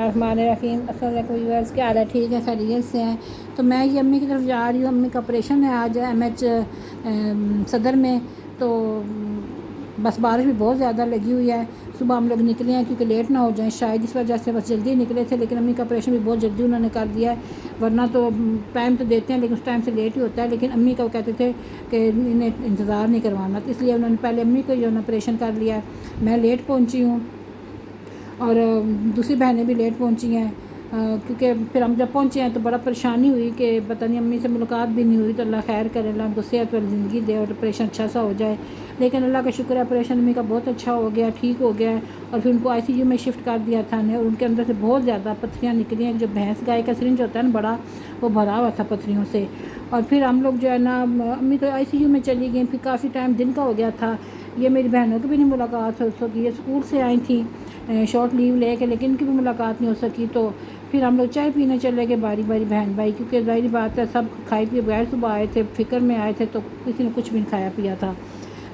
हमारे रहीम अस्सलाम वालेकुम व्यूअर्स, क्या हाल है? ठीक है, खैरियत से हैं। तो मैं ये अम्मी की तरफ जा रही हूँ। अम्मी का ऑपरेशन है आज MH सदर में। तो बस बारिश भी बहुत ज़्यादा लगी हुई है। सुबह हम लोग निकले हैं क्योंकि लेट ना हो जाए, शायद इस वजह से बस जल्दी निकले थे। लेकिन अम्मी का ऑपरेशन भी बहुत जल्दी उन्होंने कर दिया है, वरना तो टाइम तो देते हैं लेकिन उस टाइम से लेट ही होता है। लेकिन अम्मी का वो कहते थे कि इन्हें इंतज़ार नहीं करवाना, तो इसलिए उन्होंने पहले अम्मी को जो है ऑपरेशन कर लिया है। मैं लेट पहुँची हूँ और दूसरी बहनें भी लेट पहुंची हैं, क्योंकि फिर हम जब पहुंचे हैं तो बड़ा परेशानी हुई कि पता नहीं अम्मी से मुलाकात भी नहीं हुई। तो अल्लाह खैर करे, अल्लाह उनको सेहत वाली ज़िंदगी दे और ऑपरेशन अच्छा सा हो जाए। लेकिन अल्लाह का शुक्र है, ऑपरेशन अम्मी का बहुत अच्छा हो गया, ठीक हो गया है। और फिर उनको ICU में शिफ्ट कर दिया था और उनके अंदर से बहुत ज़्यादा पत्थरियाँ निकली हैं। जो भैंस गाय का सिरिंज होता है ना बड़ा, वो भरा हुआ था पत्थरियों से। और फिर हम लोग जो है ना, अम्मी तो ICU में चली गई। फिर काफ़ी टाइम दिन का हो गया था। ये मेरी बहनों की भी नहीं मुलाकात हो सकी, ये स्कूल से आई थी शॉर्ट लीव लेके, लेकिन इनकी भी मुलाकात नहीं हो सकी। तो फिर हम लोग चाय पीने चले गए बारी बारी बहन भाई, क्योंकि ज़ाहिर बात है सब खाए पिए बगैर सुबह आए थे, फ़िक्र में आए थे, तो किसी ने कुछ भी नहीं खाया पिया था।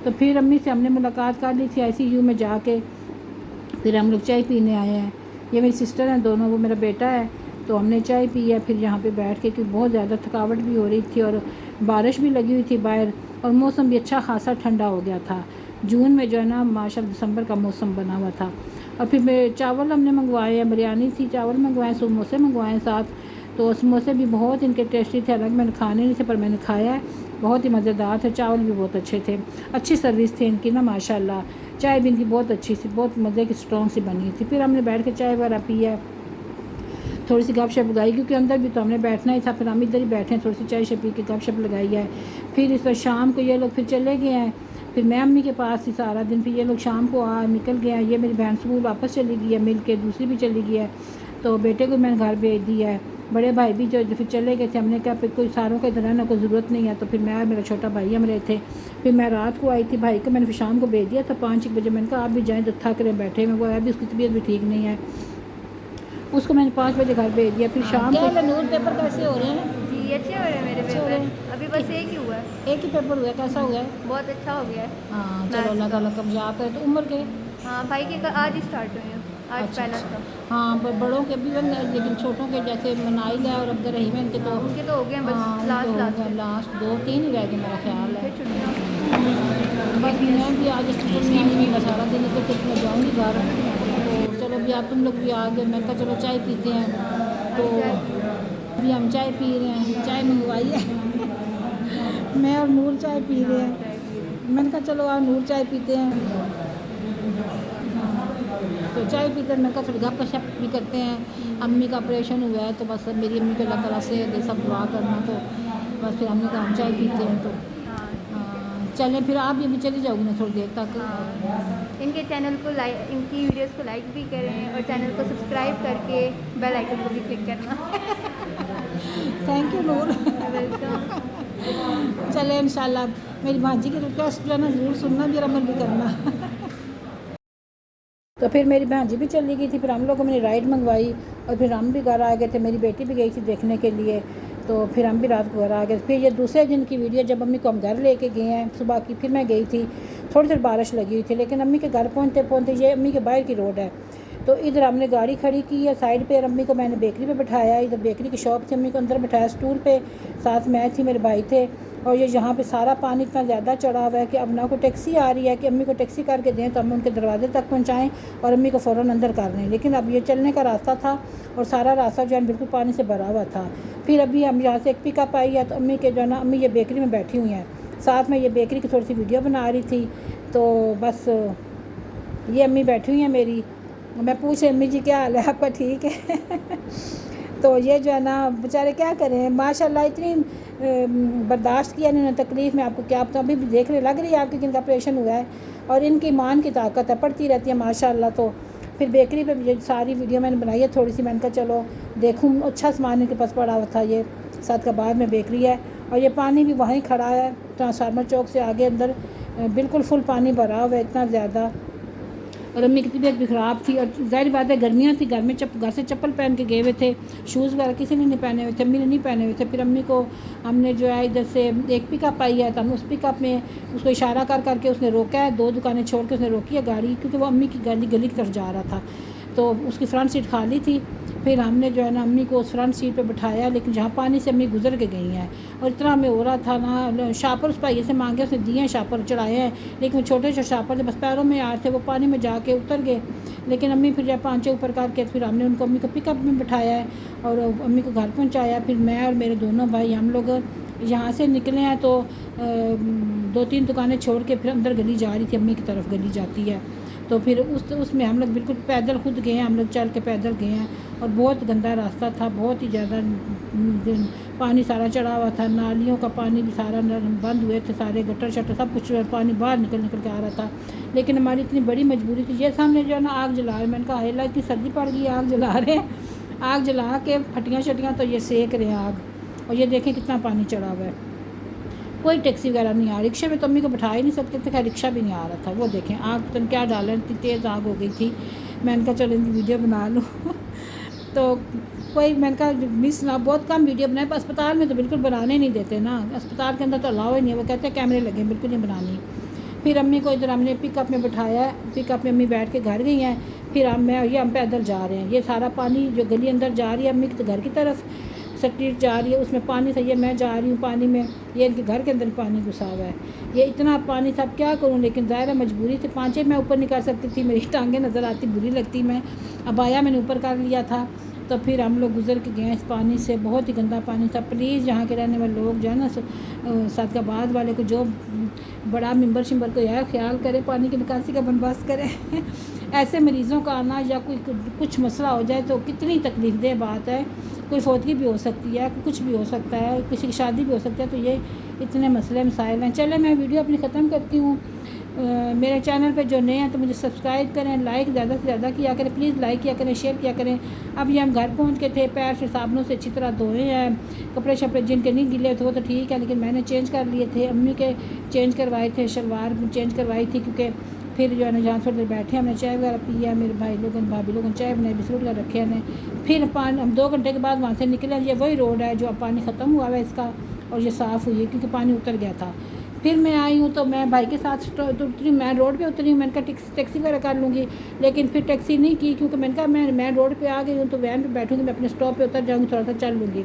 तो फिर अम्मी से हमने मुलाकात कर ली थी ICU में जाके। फिर हम लोग चाय पीने आए हैं। ये मेरी सिस्टर हैं दोनों, वो मेरा बेटा है। तो हमने चाय पी है फिर यहाँ पे बैठ के, क्योंकि बहुत ज़्यादा थकावट भी हो रही थी और बारिश भी लगी हुई थी बाहर, और मौसम भी अच्छा खासा ठंडा हो गया था। जून में जो है ना माशाअल्लाह दिसंबर का मौसम बना हुआ था। और फिर मैं चावल हमने मंगवाए हैं, बिरयानी थी, चावल मंगवाए, समोसे मंगवाए साथ। तो समोसे भी बहुत इनके टेस्टी थे, हालांकि मैंने खाने नहीं थे पर मैंने खाया है, बहुत ही मज़ेदार थे। चावल भी बहुत अच्छे थे, अच्छी सर्विस थी इनकी ना माशाल्लाह। चाय भी इनकी बहुत अच्छी सी, बहुत मज़े की स्ट्रॉन्ग सी बनी थी। फिर हमने बैठ के चाय वगैरह पी है, थोड़ी सी गपशप लगाई, क्योंकि अंदर भी तो हमने बैठना ही था। फिर हम इधर ही बैठे हैं, थोड़ी सी चाय शप पी के गपशप लगाई है। फिर इस वक्त शाम को ये लोग फिर चले गए हैं। फिर मैं अम्मी के पास थी सारा दिन, फिर ये लोग शाम को निकल गए हैं। ये मेरी बहन स्कूल वापस चली गई है मिल के, दूसरी भी चली गई है। तो बेटे को मैंने घर भेज दिया है। बड़े भाई भी जो फिर चले गए थे, हमने कहा फिर कोई सारों का इधर रहना कोई ज़रूरत नहीं है। तो फिर मैं और मेरा छोटा भाई हम रहे थे। फिर मैं रात को आई थी, भाई को मैंने फिर शाम को भेज दिया था 5-1 बजे। मैंने कहा आप भी जाएँ, तो थक रहे बैठे में, वो अभी उसकी तबीयत भी ठीक नहीं है, उसको मैंने 5 बजे घर भेज दिया। फिर शाम को नूर पेपर कैसे हो रहे हैं? जी अच्छे हो रहे हैं मेरे पेपर। अभी बस एक ही हुआ है। एक ही पेपर हुआ, कैसा हुआ है? बहुत अच्छा हो गया है। हाँ चलो, अल्लाह ताला कामयाब करे। तो उम्र के? हाँ भाई के आज ही स्टार्ट हुए हैं, आज अच्छा पहला अच्छा। था। हाँ बड़ों के भी बन गए, लेकिन छोटों के जैसे मनाइल है और अब्दुल रहीम है, इनके तो उनके तो हो गए हैं, बस हाँ लास्ट लास्ट लास्ट 2-3 ही रह गए मेरा ख्याल है। फिर छुट्टियाँ। बस मैं भी आज स्कूल में आई हूँ, सारा दिन तो फिर मैं जाऊँगी घर। तो चलो अभी आप तुम लोग भी आ गए, मैं कहा चलो चाय पीते हैं। तो अभी हम चाय पी रहे हैं, चाय मंगवाई है मैं और नूर चाय पी रहे हैं। मैंने कहा चलो आप नूर चाय पीते हैं। तो चाय पीकर मैं कहा थोड़ी गप भी करते हैं। अम्मी का ऑपरेशन हुआ है, तो बस मेरी अम्मी को अल्लाह ताला से दे सब दुआ करना। तो बस फिर हमने कहा हम चाय पीते हैं। तो चलें, फिर आप भी अभी चली जाओगी ना थोड़ी देर तक? इनके चैनल को लाइक, इनकी वीडियोस को लाइक भी करें और चैनल को सब्सक्राइब करके बेल आइकन को भी क्लिक करना। Thank you Noor. वेलकम। चले इंशाल्लाह मेरी भांजी की रिक्वेस्ट जो है ना ज़रूर सुनना, भी अमल भी करना। तो फिर मेरी भांजी भी चली गई थी, फिर हम लोगों ने राइड मंगवाई और फिर हम भी घर आ गए थे। मेरी बेटी भी गई थी देखने के लिए, तो फिर हम भी रात को घर आ गए। फिर ये दूसरे दिन की वीडियो, जब अम्मी को हम घर लेके गए हैं सुबह की, फिर मैं गई थी, थोड़ी देर बारिश लगी हुई थी, लेकिन अम्मी के घर पहुँचते पहुँचते, ये अम्मी के बाहर की रोड है, तो इधर हमने गाड़ी खड़ी की है साइड पे। अम्मी को मैंने बेकरी पे बिठाया, इधर बेकरी की शॉप थी, अम्मी को अंदर बिठाया स्टूल पे, साथ मैं थी, मेरे भाई थे। और ये यहाँ पे सारा पानी इतना ज़्यादा चढ़ा हुआ है कि अब ना कोई टैक्सी आ रही है कि अम्मी को टैक्सी करके दें तो हम उनके दरवाजे तक पहुँचाएँ और अम्मी को फ़ौरन अंदर कर लें। लेकिन अब ये चलने का रास्ता था और सारा रास्ता जो है बिल्कुल पानी से भरा हुआ था। फिर अभी हम यहाँ से एक पिकअप आई है, तो अम्मी के जो है ना, अम्मी ये बेकरी में बैठी हुई हैं, साथ में ये बेकरी की थोड़ी सी वीडियो बना रही थी। तो बस ये अम्मी बैठी हुई हैं मेरी। मैं पूछे अम्मी जी क्या हाल है आपका, ठीक है? तो ये जो है ना बेचारे क्या करें, माशाल्लाह इतनी बर्दाश्त किया इन्होंने तकलीफ़ में, आपको क्या बताऊँ। अभी भी देखने लग रही है आपकी जिनका ऑपरेशन हुआ है, और इनकी ईमान की ताकत है, पड़ती रहती है माशाल्लाह। तो फिर बेकरी पे ये सारी वीडियो मैंने बनाई है थोड़ी सी, मैंने कहा चलो देखूँ, अच्छा सामान इनके पास पड़ा हुआ था। ये साथ का बाद में बेकरी है, और ये पानी भी वहीं खड़ा है ट्रांसफार्मर चौक से आगे, अंदर बिल्कुल फुल पानी भरा हुआ है, इतना ज़्यादा। और अम्मी की तबीयत भी ख़राब थी, और ज़ाहिर बात है गर्मियाँ थी, घर में घर से चप्पल पहन के गए हुए थे, शूज़ वगैरह किसी ने नहीं पहने हुए थे, अम्मी ने नहीं पहने हुए थे। फिर अम्मी को हमने जो है इधर से एक पिकअप आई है, तो हम उस पिकअप में उसको इशारा कर करके उसने रोका है, 2 दुकानें छोड़ के उसने रोकी है गाड़ी, क्योंकि वो अम्मी की गली की तरफ जा रहा था। तो उसकी फ्रंट सीट खाली थी। फिर हमने जो है ना अम्मी को उस फ्रंट सीट पे बिठाया, लेकिन जहाँ पानी से अम्मी गुजर के गई हैं और इतना हमें हो रहा था ना, शापर उस भाई से मांगे, उसने दिए हैं, शापर चढ़ाए हैं, लेकिन छोटे छोटे शापर थे, बस पैरों में आ रहे थे, वो पानी में जाके उतर गए। लेकिन अम्मी फिर जब पाँचे ऊपर करके फिर हमने उनको अम्मी को पिकअप में बिठाया है और अम्मी को घर पहुँचाया। फिर मैं और मेरे दोनों भाई हम लोग यहाँ से निकले हैं तो 2-3 दुकानें छोड़ के फिर अंदर गली जा रही थी, अम्मी की तरफ गली जाती है। तो फिर उसमें हम लोग बिल्कुल पैदल खुद गए हैं, हम लोग चल के पैदल गए हैं और बहुत गंदा रास्ता था, बहुत ही ज़्यादा पानी सारा चढ़ा हुआ था, नालियों का पानी भी सारा बंद हुए थे, सारे गटर शटर सब कुछ पानी बाहर निकल निकल के आ रहा था। लेकिन हमारी इतनी बड़ी मजबूरी थी, ये सामने जो है ना आग जला रहे, मैंने कहा हेला इतनी सर्दी पड़ गई, आग जला रहे हैं, आग जला के फटियाँ शटियाँ तो ये सेक रहे हैं आग, और ये देखें कितना पानी चढ़ा हुआ है। कोई टैक्सी वगैरह नहीं आ, रिक्शे में तो अम्मी को बैठा ही नहीं सकते थे, खैर रिक्शा भी नहीं आ रहा था। वो देखें आग पता नहीं क्या डाला, इतनी तेज़ आग हो गई थी। मैंने कहा चलो इनकी वीडियो बना लूँ तो कोई मैंने कहा मिस ना, बहुत कम वीडियो बनाए, अस्पताल में तो बिल्कुल बनाने नहीं देते ना, अस्पताल के अंदर तो अलाउ ही नहीं है, वो कहते हैं कैमरे लगे बिल्कुल नहीं बनानी। फिर अम्मी को इधर हमने पिकअप में बिठाया, पिकअप में अम्मी बैठ के घर गई हैं। फिर हम पैदल जा रहे हैं, ये सारा पानी जो गली अंदर जा रही है अम्मी के घर की तरफ, स्ट्रीट जा रही है, उसमें पानी सही है, मैं जा रही हूँ पानी में, ये इनके घर के अंदर पानी घुसा हुआ है, ये इतना पानी था, क्या करूँ, लेकिन ज़ाहिर है मजबूरी थी, 5 मैं ऊपर नहीं कर सकती थी, मेरी टांगें नज़र आती, बुरी लगती, मैं अब आया मैंने ऊपर कर लिया था। तो फिर हम लोग गुजर के गए इस पानी से, बहुत ही गंदा पानी था। प्लीज़ यहाँ के रहने वाले लोग जो है ना सादकाबाद वाले को जो बड़ा मेंबर शिम्बर को यह ख्याल करे, पानी की निकासी का बंदोबस्त करे ऐसे मरीज़ों का आना या कोई कुछ मसला हो जाए तो कितनी तकलीफ़देह बात है, कोई फौतगी भी हो सकती है, कुछ भी हो सकता है, किसी की शादी भी हो सकती है, तो ये इतने मसले मसाइल हैं। चले मैं वीडियो अपनी ख़त्म करती हूँ। मेरे चैनल पे जो नए हैं तो मुझे सब्सक्राइब करें, लाइक ज़्यादा से ज़्यादा किया करें, प्लीज़ लाइक किया करें, शेयर किया करें। अब ये हम घर पहुँच के थे, पैर से साबुनों से अच्छी तरह धोए हैं, कपड़े शपड़े जिनके नहीं गिले थे वो तो ठीक है, लेकिन मैंने चेंज कर लिए थे, अम्मी के चेंज करवाए थे, शलवार चेंज करवाई थी, क्योंकि फिर जो है ना जहाँ थोड़ी देर बैठे हमने चाय वगैरह पिया, मेरे भाई लोगों भाभी लोगों ने चाय बनाई, बिस्कुट वगैरह रखे हैं। फिर पानी हम 2 घंटे के बाद वहाँ से निकले, ये वही रोड है जो अब पानी ख़त्म हुआ है इसका, और ये साफ़ हुई है क्योंकि पानी उतर गया था। फिर मैं आई हूँ तो मैं भाई के साथ उतरी, मैं रोड पे उतरी हूँ, मैंने कहा टैक्सी वगैरह कर लूँगी, लेकिन फिर टैक्सी नहीं की, क्योंकि मैंने कहा मैं रोड पे आ गई हूँ तो वैन पे बैठूँगी, मैं अपने स्टॉप पे उतर जाऊँगी, थोड़ा सा चल लूँगी।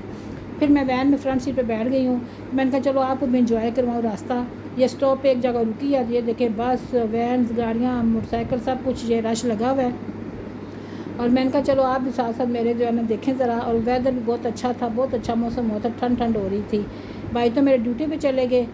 फिर मैं वैन में फ्रंट सीट पे बैठ गई हूँ, मैंने कहा चलो आपको मैं इंजॉय करवाऊँ रास्ता। ये स्टॉप पे एक जगह रुकी है, ये देखें बस वैन गाड़ियाँ मोटरसाइकिल सब कुछ ये रश लगा हुआ है, और मैंने कहा चलो आप भी साथ साथ मेरे जो है ना देखें ज़रा। और वेदर भी बहुत अच्छा था, बहुत अच्छा मौसम होता, ठंड हो रही थी। भाई तो मेरे ड्यूटी पे चले गए